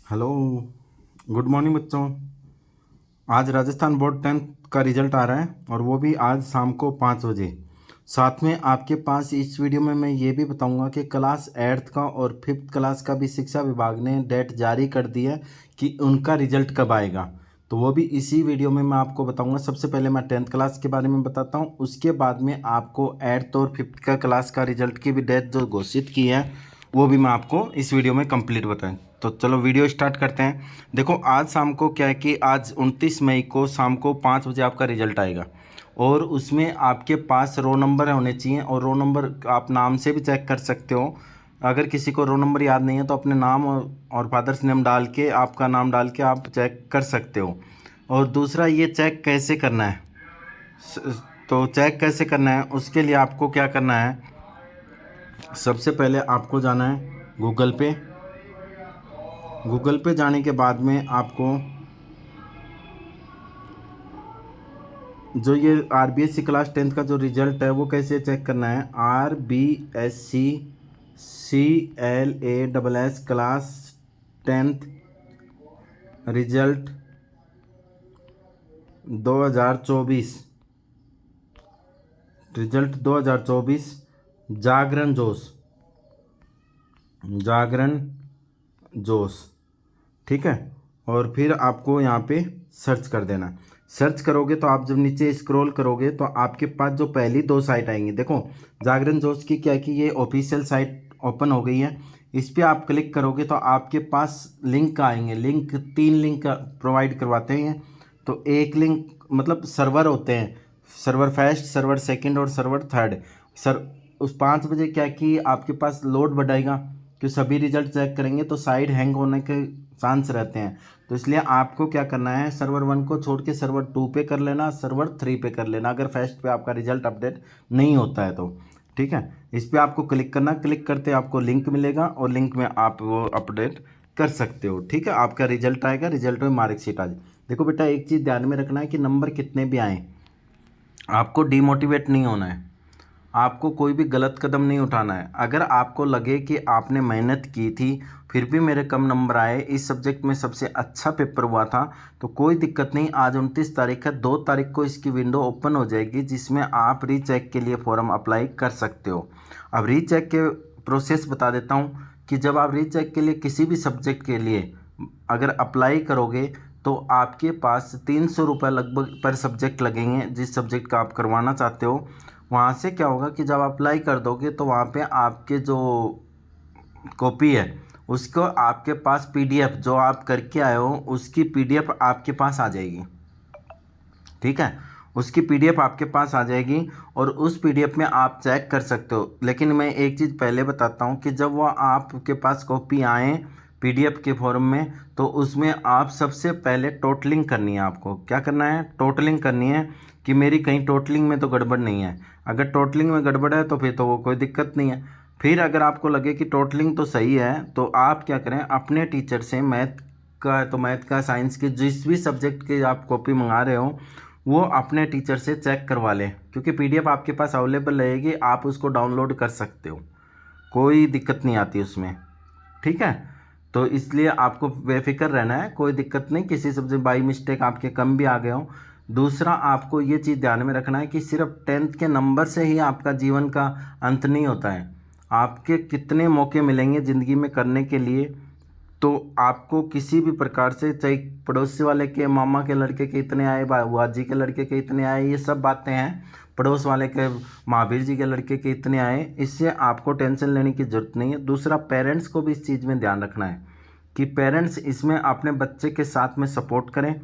Hello. Good morning बच्चों। आज Rajasthan board 10th का रिजल्ट आ रहा है और वो भी आज शाम को 5 बजे। साथ में आपके पास इस वीडियो में मैं ये भी बताऊंगा कि क्लास 8th का और 5th क्लास का भी शिक्षा विभाग ने डेट जारी कर दी है कि उनका रिजल्ट कब आएगा। तो वो भी इसी वीडियो में मैं आपको बताऊंगा। सबसे पहले मैं 10th क्लास के बारे में बताता हूँ, उसके बाद में आपको 8th और 5th का क्लास का रिजल्ट की भी डेट जो घोषित की है वो भी मैं आपको इस वीडियो में कंप्लीट बताएं। तो चलो वीडियो स्टार्ट करते हैं। देखो आज शाम को क्या है कि आज 29 मई को शाम को 5 बजे आपका रिजल्ट आएगा और उसमें आपके पास रो नंबर होने चाहिए और रो नंबर आप नाम से भी चेक कर सकते हो। अगर किसी को रो नंबर याद नहीं है तो अपने नाम और फादर्स नेम डाल के आपका नाम डाल के आप चेक कर सकते हो। और दूसरा ये चेक कैसे करना है, तो चेक कैसे करना है उसके लिए आपको क्या करना है, सबसे पहले आपको जाना है गूगल पे। गूगल पे जाने के बाद में आपको जो ये RBSC क्लास 10th का जो रिजल्ट है वो कैसे चेक करना है, RBSC CLASS class 10th result 2024, result 2024 जागरण जोश, जागरण जोश, ठीक है। और फिर आपको यहाँ पे सर्च कर देना। सर्च करोगे तो आप जब नीचे स्क्रॉल करोगे तो आपके पास जो पहली दो साइट आएंगी, देखो जागरण जोश की क्या है कि ये ऑफिशियल साइट ओपन हो गई है। इस पर आप क्लिक करोगे तो आपके पास लिंक आएंगे। लिंक 3 लिंक प्रोवाइड करवाते हैं। तो एक लिंक मतलब सर्वर होते हैं, सर्वर फर्स्ट, सर्वर सेकंड और सर्वर थर्ड। सर उस 5 बजे क्या कि आपके पास लोड बढ़ाएगा कि सभी रिजल्ट चेक करेंगे तो साइट हैंग होने के चांस रहते हैं। तो इसलिए आपको क्या करना है, सर्वर 1 को छोड़ के सर्वर 2 पे कर लेना, सर्वर 3 पे कर लेना अगर फर्स्ट पे आपका रिजल्ट अपडेट नहीं होता है तो, ठीक है। इस पर आपको क्लिक करना, क्लिक करते आपको लिंक मिलेगा और लिंक में आप वो अपडेट कर सकते हो, ठीक है। आपका रिजल्ट आएगा, रिजल्ट में मार्कशीट आ जाए। देखो बेटा एक चीज़ ध्यान में रखना है कि नंबर कितने भी आए आपको डिमोटिवेट नहीं होना है, आपको कोई भी गलत कदम नहीं उठाना है। अगर आपको लगे कि आपने मेहनत की थी फिर भी मेरे कम नंबर आए, इस सब्जेक्ट में सबसे अच्छा पेपर हुआ था, तो कोई दिक्कत नहीं। आज 29 तारीख है, 2 तारीख को इसकी विंडो ओपन हो जाएगी जिसमें आप रीचेक के लिए फॉर्म अप्लाई कर सकते हो। अब रीचेक के प्रोसेस बता देता हूँ कि जब आप रीचेक के लिए किसी भी सब्जेक्ट के लिए अगर अप्लाई करोगे तो आपके पास 300 रुपये लगभग पर सब्जेक्ट लगेंगे। जिस सब्जेक्ट का आप करवाना चाहते हो वहाँ से क्या होगा कि जब अप्लाई कर दोगे तो वहाँ पे आपके जो कॉपी है उसको आपके पास PDF जो आप करके आए हो उसकी PDF आपके पास आ जाएगी, ठीक है। उसकी PDF आपके पास आ जाएगी और उस PDF में आप चेक कर सकते हो। लेकिन मैं एक चीज़ पहले बताता हूँ कि जब वह आपके पास कॉपी आए PDF के फॉर्म में तो उसमें आप सबसे पहले टोटलिंग करनी है। आपको क्या करना है, टोटलिंग करनी है कि मेरी कहीं टोटलिंग में तो गड़बड़ नहीं है। अगर टोटलिंग में गड़बड़ है तो फिर तो वो कोई दिक्कत नहीं है। फिर अगर आपको लगे कि टोटलिंग तो सही है तो आप क्या करें, अपने टीचर से मैथ का है तो मैथ का, साइंस के जिस भी सब्जेक्ट के आप कॉपी मंगा रहे हो वो अपने टीचर से चेक करवा लें, क्योंकि PDF आपके पास अवेलेबल रहेगी, आप उसको डाउनलोड कर सकते हो, कोई दिक्कत नहीं आती उसमें, ठीक है। तो इसलिए आपको बेफिक्र रहना है, कोई दिक्कत नहीं, किसी सब्जेक्ट बाई मिस्टेक आपके कम भी आ गए हो। दूसरा आपको ये चीज़ ध्यान में रखना है कि सिर्फ 10th के नंबर से ही आपका जीवन का अंत नहीं होता है। आपके कितने मौके मिलेंगे ज़िंदगी में करने के लिए, तो आपको किसी भी प्रकार से, चाहे पड़ोसी वाले के मामा के लड़के के इतने आए, बुआ जी के लड़के के इतने आए, ये सब बातें हैं, पड़ोस वाले के महावीर जी के लड़के के इतने आए, इससे आपको टेंशन लेने की ज़रूरत नहीं है। दूसरा पेरेंट्स को भी इस चीज़ में ध्यान रखना है कि पेरेंट्स इसमें अपने बच्चे के साथ में सपोर्ट करें।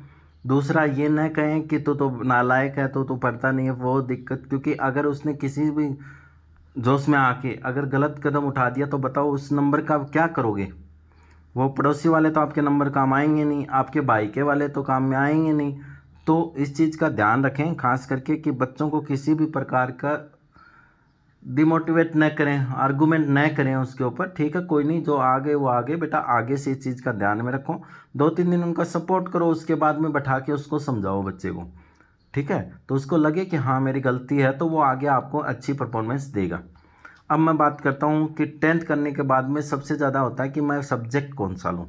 दूसरा ये न कहें कि तो नालायक है तो पढ़ता नहीं है, वो दिक्कत, क्योंकि अगर उसने किसी भी जोश में आके अगर गलत कदम उठा दिया तो बताओ उस नंबर का क्या करोगे। वो पड़ोसी वाले तो आपके नंबर काम आएंगे नहीं, आपके भाई के वाले तो काम में आएंगे नहीं। तो इस चीज़ का ध्यान रखें खास करके कि बच्चों को किसी भी प्रकार का डिमोटिवेट न करें, आर्गूमेंट न करें उसके ऊपर, ठीक है। कोई नहीं, जो आगे वो आगे, बेटा आगे से इस चीज़ का ध्यान में रखो, 2-3 दिन उनका सपोर्ट करो, उसके बाद में बैठा के उसको समझाओ बच्चे को, ठीक है। तो उसको लगे कि हाँ मेरी गलती है तो वो आगे आपको अच्छी परफॉर्मेंस देगा। अब मैं बात करता हूँ कि 10th करने के बाद में सबसे ज़्यादा होता है कि मैं सब्जेक्ट कौन सा लूँ।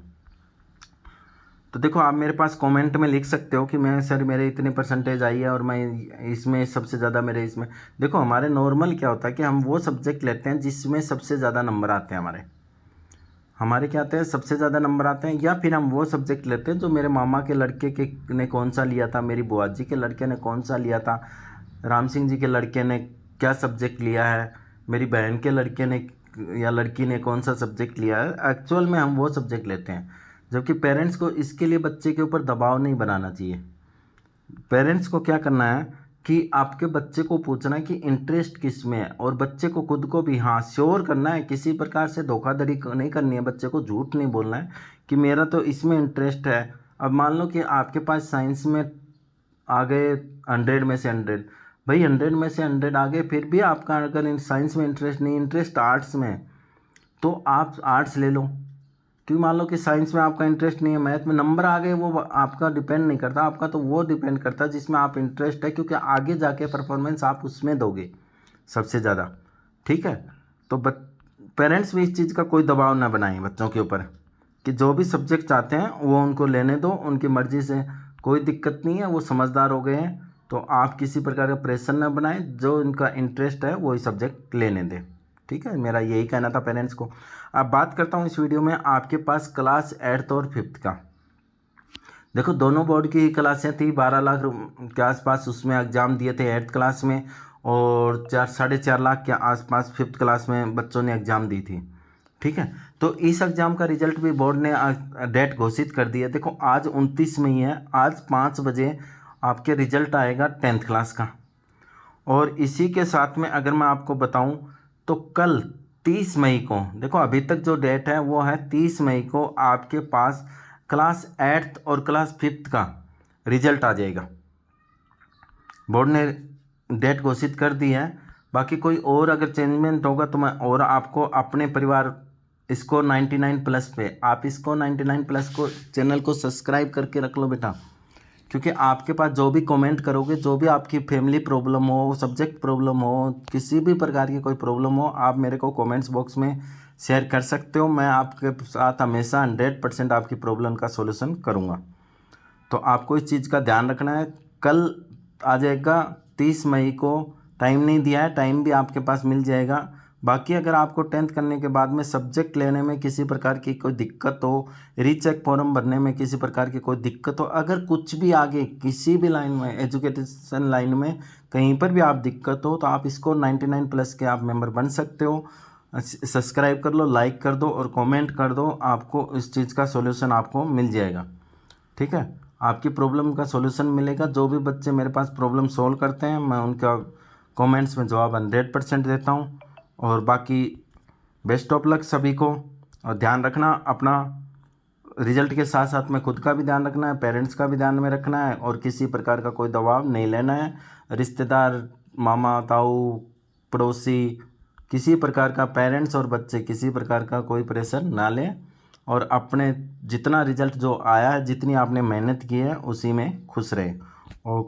तो देखो आप मेरे पास कमेंट में लिख सकते हो कि मैं सर मेरे इतने परसेंटेज आई है और मैं इसमें सबसे ज़्यादा मेरे इसमें। देखो हमारे नॉर्मल क्या होता है कि हम वो सब्जेक्ट लेते हैं जिसमें सबसे ज़्यादा नंबर आते हैं हमारे क्या आते हैं, सबसे ज़्यादा नंबर आते हैं। या फिर हम वो सब्जेक्ट लेते हैं जो मेरे मामा के लड़के के ने कौन सा लिया था, मेरी बुआ जी के लड़के ने कौन सा लिया था, राम सिंह जी के लड़के ने क्या सब्जेक्ट लिया है, मेरी बहन के लड़के ने या लड़की ने कौन सा सब्जेक्ट लिया है। एक्चुअल में हम वो सब्जेक्ट लेते हैं। जबकि पेरेंट्स को इसके लिए बच्चे के ऊपर दबाव नहीं बनाना चाहिए। पेरेंट्स को क्या करना है कि आपके बच्चे को पूछना है कि इंटरेस्ट किस में है, और बच्चे को खुद को भी हाँ श्योर करना है। किसी प्रकार से धोखाधड़ी नहीं करनी है, बच्चे को झूठ नहीं बोलना है कि मेरा तो इसमें इंटरेस्ट है। अब मान लो कि आपके पास साइंस में आ गए 100 में से 100, भाई 100 में से 100 आ गए, फिर भी आपका अगर साइंस में इंटरेस्ट नहीं, इंटरेस्ट आर्ट्स में है, तो आप आर्ट्स ले लो। क्योंकि मान लो कि साइंस में आपका इंटरेस्ट नहीं है, मैथ में नंबर आ गए, वो आपका डिपेंड नहीं करता, आपका तो वो डिपेंड करता है जिसमें आप इंटरेस्ट है, क्योंकि आगे जाके परफॉर्मेंस आप उसमें दोगे सबसे ज़्यादा। ठीक है, तो पेरेंट्स भी इस चीज़ का कोई दबाव ना बनाएं बच्चों के ऊपर कि जो भी सब्जेक्ट चाहते हैं वो उनको लेने दो, उनकी मर्ज़ी से, कोई दिक्कत नहीं है, वो समझदार हो गए हैं। तो आप किसी प्रकार का प्रेशर ना बनाएं, जो इनका इंटरेस्ट है वही सब्जेक्ट लेने दें। ठीक है, मेरा यही कहना था पेरेंट्स को। अब बात करता हूँ इस वीडियो में आपके पास क्लास 8th और 5th का। देखो दोनों बोर्ड की क्लासें थी, 12 लाख के आसपास उसमें एग्ज़ाम दिए थे 8th क्लास में, और 4-4.5 लाख के आसपास 5th क्लास में बच्चों ने एग्ज़ाम दी थी। ठीक है, तो इस एग्ज़ाम का रिजल्ट भी बोर्ड ने डेट घोषित कर दी है। देखो आज 29 मई है, आज 5 बजे आपके रिजल्ट आएगा 10th क्लास का। और इसी के साथ में अगर मैं आपको बताऊं तो कल 30 मई को, देखो अभी तक जो डेट है वो है 30 मई को आपके पास क्लास 8th और क्लास 5th का रिजल्ट आ जाएगा। बोर्ड ने डेट घोषित कर दी है। बाकी कोई और अगर चेंजमेंट होगा तो मैं और आपको अपने परिवार इसको 99 प्लस पे, आप इसको 99 प्लस को चैनल को सब्सक्राइब करके रख लो बेटा, क्योंकि आपके पास जो भी कमेंट करोगे, जो भी आपकी फैमिली प्रॉब्लम हो, सब्जेक्ट प्रॉब्लम हो, किसी भी प्रकार की कोई प्रॉब्लम हो, आप मेरे को कमेंट्स बॉक्स में शेयर कर सकते हो। मैं आपके साथ हमेशा 100% आपकी प्रॉब्लम का सॉल्यूशन करूँगा। तो आपको इस चीज़ का ध्यान रखना है। कल आ जाएगा 30 मई को, टाइम नहीं दिया है, टाइम भी आपके पास मिल जाएगा। बाकी अगर आपको 10th करने के बाद में सब्जेक्ट लेने में किसी प्रकार की कोई दिक्कत हो, रीचेक फॉर्म भरने में किसी प्रकार की कोई दिक्कत हो, अगर कुछ भी आगे किसी भी लाइन में, एजुकेशन लाइन में कहीं पर भी आप दिक्कत हो, तो आप इसको 99 प्लस के आप मेंबर बन सकते हो। सब्सक्राइब कर लो, लाइक कर दो और कमेंट कर दो, आपको इस चीज़ का सॉल्यूशन आपको मिल जाएगा। ठीक है, आपकी प्रॉब्लम का सॉल्यूशन मिलेगा। जो भी बच्चे मेरे पास प्रॉब्लम सॉल्व करते हैं, मैं उनका कमेंट्स में जवाब 100% देता हूँ। और बाकी बेस्ट ऑफ लक सभी को, और ध्यान रखना अपना रिजल्ट के साथ साथ में खुद का भी ध्यान रखना है, पेरेंट्स का भी ध्यान में रखना है, और किसी प्रकार का कोई दबाव नहीं लेना है। रिश्तेदार, मामा, ताऊ, पड़ोसी, किसी प्रकार का, पेरेंट्स और बच्चे किसी प्रकार का कोई प्रेशर ना लें, और अपने जितना रिजल्ट जो आया है, जितनी आपने मेहनत की है, उसी में खुश रहे। और